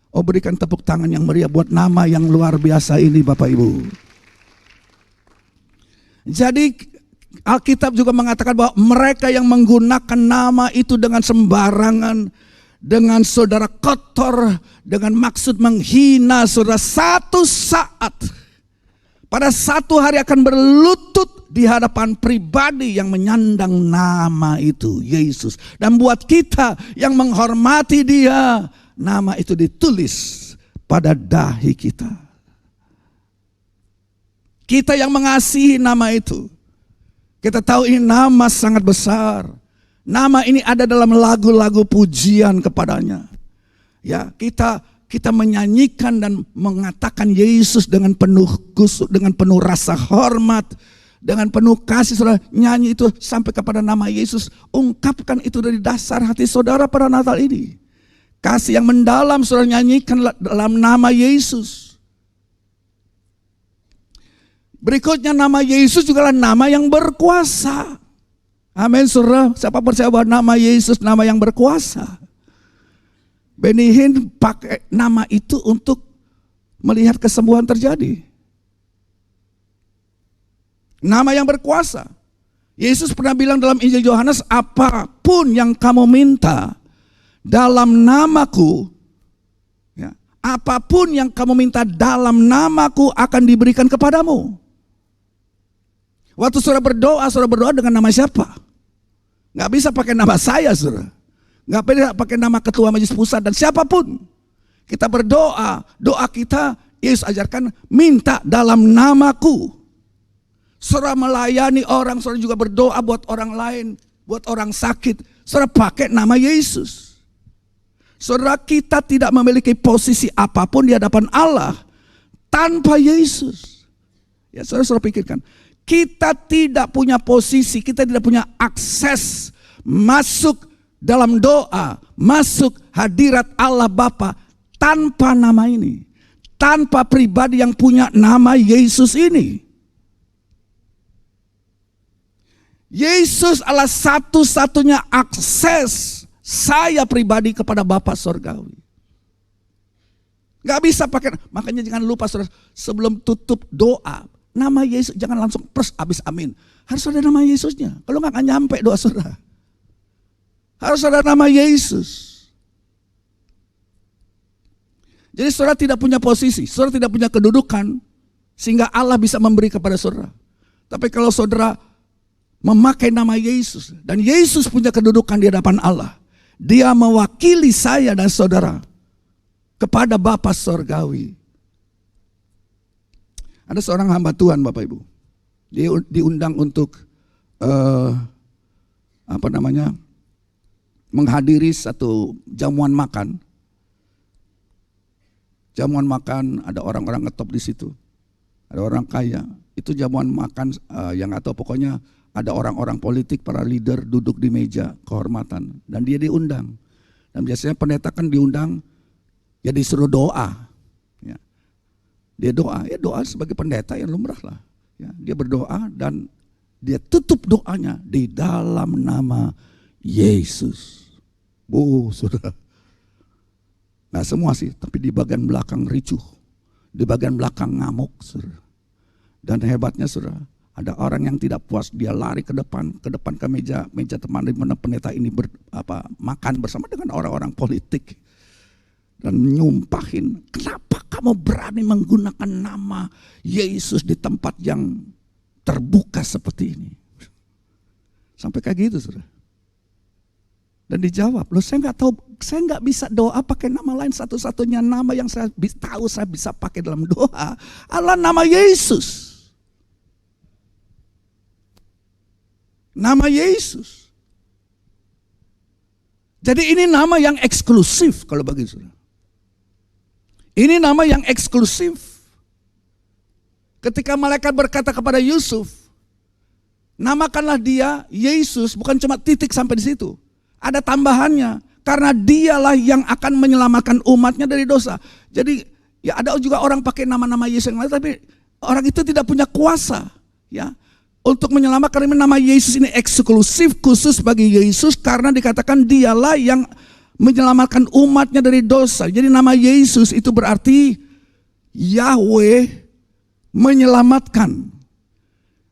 Oh, berikan tepuk tangan yang meriah buat nama yang luar biasa ini, Bapak Ibu. Jadi Alkitab juga mengatakan bahwa mereka yang menggunakan nama itu dengan sembarangan, dengan saudara kotor, dengan maksud menghina saudara, satu saat pada satu hari akan berlutut di hadapan pribadi yang menyandang nama itu, Yesus. Dan buat kita yang menghormati dia, nama itu ditulis pada dahi kita. Kita yang mengasihi nama itu, kita tahu ini nama sangat besar. Nama ini ada dalam lagu-lagu pujian kepadanya. Ya, kita menyanyikan dan mengatakan Yesus dengan penuh kusuk, dengan penuh rasa hormat, dengan penuh kasih. Saudara, nyanyi itu sampai kepada nama Yesus. Ungkapkan itu dari dasar hati saudara pada Natal ini. Kasih yang mendalam saudara nyanyikan dalam nama Yesus. Berikutnya nama Yesus juga adalah nama yang berkuasa. Amin saudara. Siapa percaya bahwa nama Yesus nama yang berkuasa? Benny Hinn pakai nama itu untuk melihat kesembuhan terjadi. Nama yang berkuasa. Yesus pernah bilang dalam Injil Yohanes, apapun yang kamu minta dalam namaku, ya, apapun yang kamu minta dalam namaku akan diberikan kepadamu. Waktu saudara berdoa dengan nama siapa? Gak bisa pakai nama saya saudara. Gak bisa pakai nama ketua majelis pusat dan siapapun. Kita berdoa, doa kita Yesus ajarkan minta dalam namaku. Saudara melayani orang, saudara juga berdoa buat orang lain, buat orang sakit. Saudara pakai nama Yesus. Saudara, kita tidak memiliki posisi apapun di hadapan Allah tanpa Yesus. Ya saudara pikirkan. Kita tidak punya posisi, kita tidak punya akses masuk dalam doa, masuk hadirat Allah Bapa tanpa nama ini. Tanpa pribadi yang punya nama Yesus ini. Yesus adalah satu-satunya akses saya pribadi kepada Bapa Sorgawi. Gak bisa pakai, makanya jangan lupa saudara, sebelum tutup doa, nama Yesus jangan langsung pres habis amin. Harus ada nama Yesusnya. Kalau nggak nyampe doa saudara. Harus ada nama Yesus. Jadi saudara tidak punya posisi, saudara tidak punya kedudukan sehingga Allah bisa memberi kepada saudara. Tapi kalau saudara memakai nama Yesus dan Yesus punya kedudukan di hadapan Allah, dia mewakili saya dan saudara kepada Bapa Sorgawi. Ada seorang hamba Tuhan Bapak Ibu, dia diundang untuk menghadiri satu jamuan makan. Jamuan makan ada orang-orang ngetop di situ, ada orang kaya. Itu jamuan makan yang atau pokoknya ada orang-orang politik, para leader duduk di meja kehormatan dan dia diundang. Dan biasanya pendeta kan diundang Ya disuruh doa. Ya. Dia doa, ya doa sebagai pendeta yang lumrah lah. Ya, dia berdoa dan dia tutup doanya di dalam nama Yesus. Saudara. Nah semua sih, tapi di bagian belakang ricuh. Di bagian belakang ngamuk, saudara. Dan hebatnya saudara, ada orang yang tidak puas, dia lari ke depan ke meja teman di mana pendeta ini makan bersama dengan orang-orang politik. Dan nyumpahin, kenapa kamu berani menggunakan nama Yesus di tempat yang terbuka seperti ini? Sampai kayak gitu, saudara. Dan dijawab, loh saya nggak tahu, saya nggak bisa doa pakai nama lain, satu-satunya nama yang saya tahu saya bisa pakai dalam doa adalah nama Yesus. Nama Yesus. Jadi ini nama yang eksklusif kalau bagi saudara. Ini nama yang eksklusif. Ketika malaikat berkata kepada Yusuf, namakanlah dia Yesus, bukan cuma titik sampai di situ. Ada tambahannya, karena dialah yang akan menyelamatkan umatnya dari dosa. Jadi ya ada juga orang pakai nama-nama Yesus yang lain, tapi orang itu tidak punya kuasa ya untuk menyelamatkan. Nama Yesus ini eksklusif khusus bagi Yesus karena dikatakan dialah yang menyelamatkan umatnya dari dosa. Jadi nama Yesus itu berarti Yahweh menyelamatkan.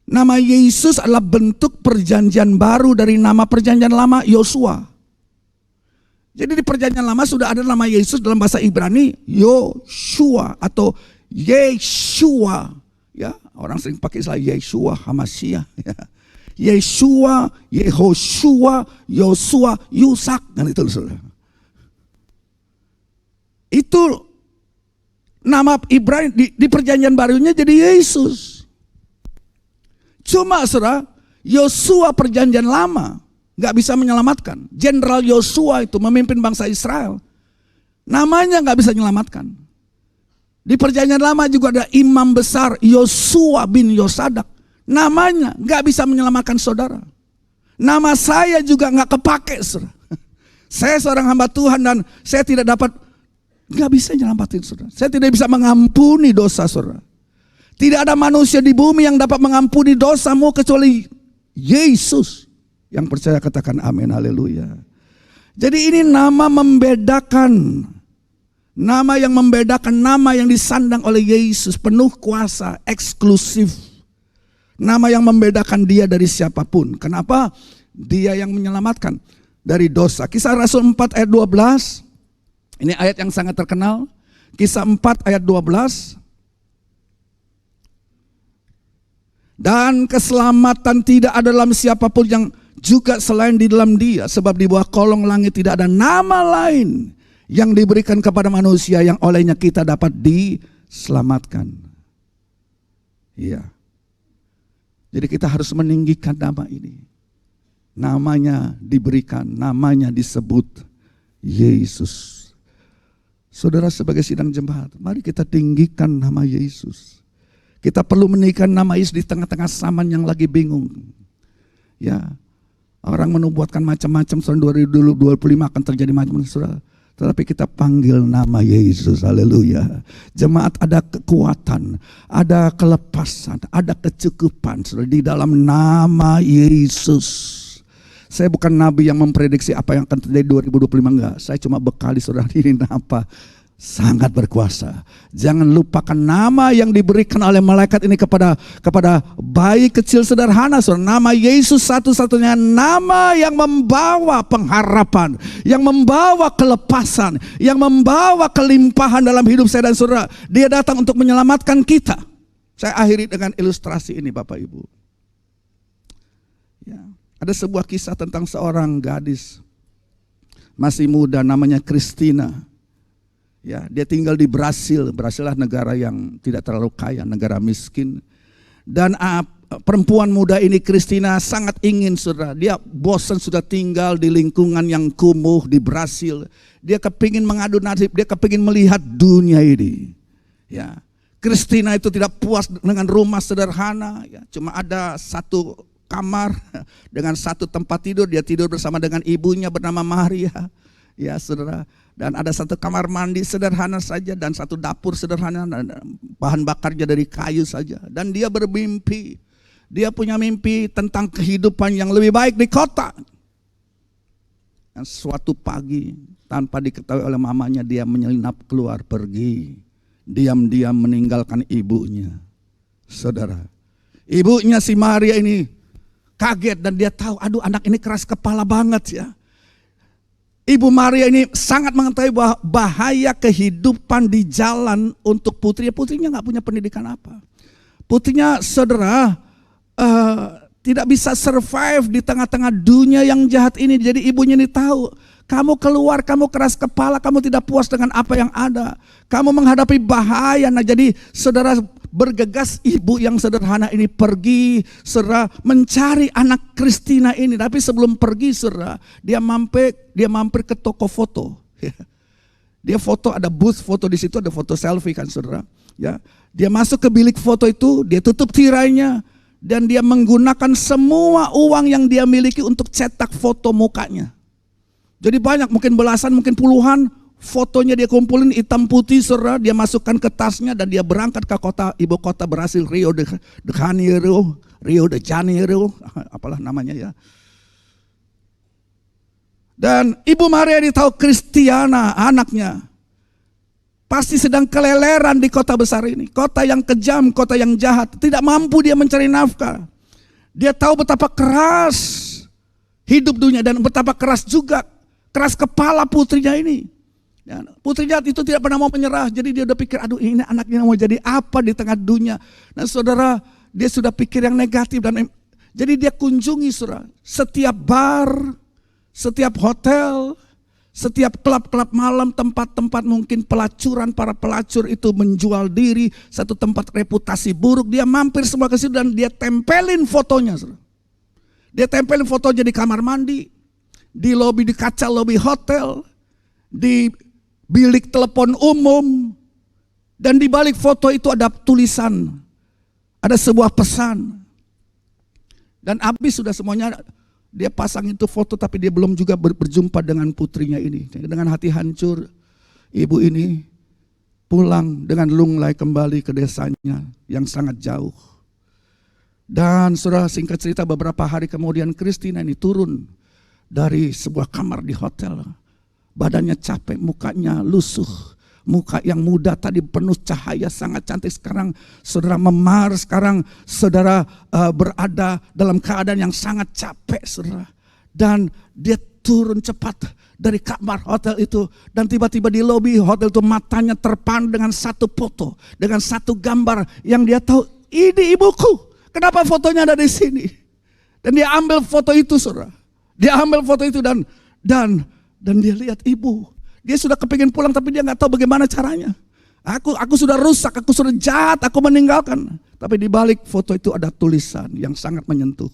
Nama Yesus adalah bentuk perjanjian baru dari nama perjanjian lama Yosua. Jadi di perjanjian lama sudah ada nama Yesus dalam bahasa Ibrani Yoshua atau Yeshua. Ya, orang sering pakai istilah Yeshua Hamashiach. Ya. Yeshua, Yehoshua, Yosua, Yusak, kan itu saudara. Itu nama Ibrani di perjanjian barunya jadi Yesus. Cuma saudara, Yosua perjanjian lama gak bisa menyelamatkan. Jenderal Yosua itu memimpin bangsa Israel, namanya gak bisa menyelamatkan. Di perjanjian lama juga ada imam besar Yosua bin Yosadak, namanya gak bisa menyelamatkan saudara. Nama saya juga gak kepake saudara. Saya seorang hamba Tuhan dan saya tidak dapat, gak bisa menyelamatin saudara. Saya tidak bisa mengampuni dosa saudara. Tidak ada manusia di bumi yang dapat mengampuni dosamu kecuali Yesus. Yang percaya katakan amin, haleluya. Jadi ini nama membedakan. Nama yang membedakan, nama yang disandang oleh Yesus, penuh kuasa, eksklusif. Nama yang membedakan dia dari siapapun. Kenapa? Dia yang menyelamatkan dari dosa. Kisah Rasul 4 ayat 12. Ini ayat yang sangat terkenal. Kisah 4 ayat 12. Dan keselamatan tidak ada dalam siapapun yang juga selain di dalam dia. Sebab di bawah kolong langit tidak ada nama lain yang diberikan kepada manusia yang olehnya kita dapat diselamatkan. Iya. Jadi kita harus meninggikan nama ini. Namanya diberikan, namanya disebut Yesus. Saudara sebagai sidang jemaat, mari kita tinggikan nama Yesus. Kita perlu meninggikan nama Yesus di tengah-tengah zaman yang lagi bingung. Ya, orang menubuatkan macam-macam, tahun 2025 akan terjadi macam-macam, saudara. Tetapi kita panggil nama Yesus, haleluya. Jemaat ada kekuatan, ada kelepasan, ada kecukupan, saudara, di dalam nama Yesus. Saya bukan nabi yang memprediksi apa yang akan terjadi 2025, enggak. Saya cuma bekali saudara ini apa. Sangat berkuasa. Jangan lupakan nama yang diberikan oleh malaikat ini kepada bayi kecil sederhana. Nama Yesus satu-satunya nama yang membawa pengharapan, yang membawa kelepasan, yang membawa kelimpahan dalam hidup saya dan saudara. Dia datang untuk menyelamatkan kita. Saya akhiri dengan ilustrasi ini Bapak Ibu. Ya, ada sebuah kisah tentang seorang gadis masih muda namanya Christina. Ya, dia tinggal di Brasil. Brasil adalah negara yang tidak terlalu kaya, negara miskin. Dan perempuan muda ini Christina sangat ingin, saudara. Dia bosan sudah tinggal di lingkungan yang kumuh di Brasil. Dia kepingin mengadu nasib, dia kepingin melihat dunia ini. Ya, Christina itu tidak puas dengan rumah sederhana. Ya, cuma ada satu kamar dengan satu tempat tidur. Dia tidur bersama dengan ibunya bernama Maria. Ya saudara, dan ada satu kamar mandi sederhana saja dan satu dapur sederhana, bahan bakarnya dari kayu saja. Dan dia bermimpi, dia punya mimpi tentang kehidupan yang lebih baik di kota. Dan suatu pagi tanpa diketahui oleh mamanya dia menyelinap keluar pergi, diam-diam meninggalkan ibunya. Saudara, ibunya si Maria ini kaget dan dia tahu, aduh anak ini keras kepala banget ya. Ibu Maria ini sangat mengetahui bahaya kehidupan di jalan untuk putrinya. Putrinya gak punya pendidikan apa. Putrinya saudara tidak bisa survive di tengah-tengah dunia yang jahat ini. Jadi ibunya ini tahu, kamu keluar, kamu keras kepala, kamu tidak puas dengan apa yang ada. Kamu menghadapi bahaya. Nah jadi saudara, bergegas ibu yang sederhana ini pergi, saudara, mencari anak Kristina ini. Tapi sebelum pergi, saudara, dia mampir ke toko foto. Dia foto, ada booth foto di situ, ada foto selfie kan, saudara. Ya, dia masuk ke bilik foto itu, dia tutup tirainya, dan dia menggunakan semua uang yang dia miliki untuk cetak foto mukanya. Jadi banyak, mungkin belasan, mungkin puluhan. Fotonya dia kumpulin hitam putih, saudara, dia masukkan ke tasnya dan dia berangkat ke ibu kota Brasil, Rio de Janeiro, apalah namanya ya. Dan Ibu Maria ini tahu Kristiana, anaknya, pasti sedang keleleran di kota besar ini, kota yang kejam, kota yang jahat, tidak mampu dia mencari nafkah. Dia tahu betapa keras hidup dunia dan betapa keras juga keras kepala putrinya ini. Ya, putrinya itu tidak pernah mau menyerah. Jadi dia udah pikir, aduh ini anaknya mau jadi apa di tengah dunia. Nah saudara, dia sudah pikir yang negatif. Jadi dia kunjungi saudara, setiap bar, setiap hotel, setiap klub-klub malam, tempat-tempat mungkin pelacuran, para pelacur itu menjual diri, satu tempat reputasi buruk. Dia mampir semua ke situ dan dia tempelin fotonya saudara. Dia tempelin fotonya di kamar mandi, di lobi, di kaca lobi hotel, di bilik telepon umum, dan di balik foto itu ada tulisan, ada sebuah pesan. Dan habis sudah semuanya, dia pasang itu foto, tapi dia belum juga berjumpa dengan putrinya ini. Dengan hati hancur, ibu ini pulang dengan lunglai kembali ke desanya yang sangat jauh. Dan saudara, singkat cerita, beberapa hari kemudian Kristina ini turun dari sebuah kamar di hotel. Badannya capek, mukanya lusuh. Muka yang muda tadi penuh cahaya, sangat cantik. Sekarang saudara memar, sekarang saudara berada dalam keadaan yang sangat capek saudara. Dan dia turun cepat dari kamar hotel itu. Dan tiba-tiba di lobi hotel itu matanya terpandang dengan satu foto, dengan satu gambar yang dia tahu, ini ibuku. Kenapa fotonya ada di sini? Dan dia ambil foto itu saudara. Dia ambil foto itu dan dia lihat ibu. Dia sudah kepingin pulang tapi dia nggak tahu bagaimana caranya. Aku sudah rusak, aku sudah jahat, aku meninggalkan. Tapi di balik foto itu ada tulisan yang sangat menyentuh.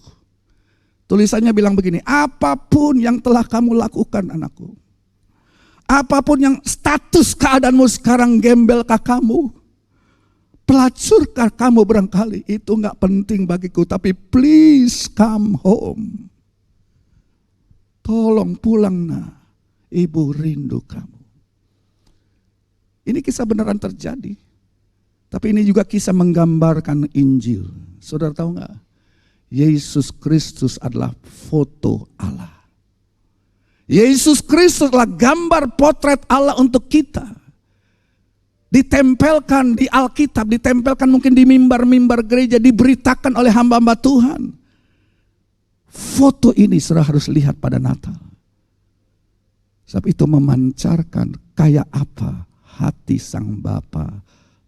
Tulisannya bilang begini, apapun yang telah kamu lakukan anakku, apapun yang status keadaanmu sekarang, gembelkah kamu, pelacurkah kamu barangkali, itu nggak penting bagiku, tapi please come home. Tolong pulang nak. Ibu rindu kamu. Ini kisah beneran terjadi. Tapi ini juga kisah menggambarkan Injil. Saudara tahu nggak? Yesus Kristus adalah foto Allah. Yesus Kristus adalah gambar potret Allah untuk kita. Ditempelkan di Alkitab, ditempelkan mungkin di mimbar-mimbar gereja, diberitakan oleh hamba-hamba Tuhan. Foto ini saudara harus lihat pada Natal. Sebab itu memancarkan kayak apa hati Sang Bapa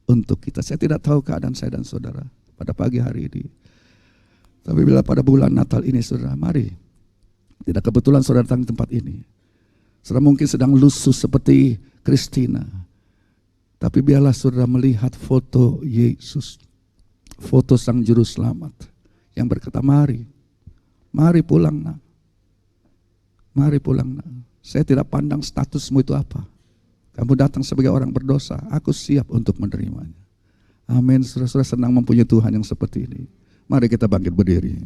untuk kita. Saya tidak tahu keadaan saya dan saudara pada pagi hari ini. Tapi bila pada bulan Natal ini saudara, mari. Tidak kebetulan saudara datang ke tempat ini. Saudara mungkin sedang lusuh seperti Kristina. Tapi biarlah saudara melihat foto Yesus. Foto Sang Juru Selamat. Yang berkata, mari pulang nak. Mari pulang nak. Saya tidak pandang statusmu itu apa. Kamu datang sebagai orang berdosa, aku siap untuk menerimanya. Amin. Saudara-saudara senang mempunyai Tuhan yang seperti ini. Mari kita bangkit berdiri.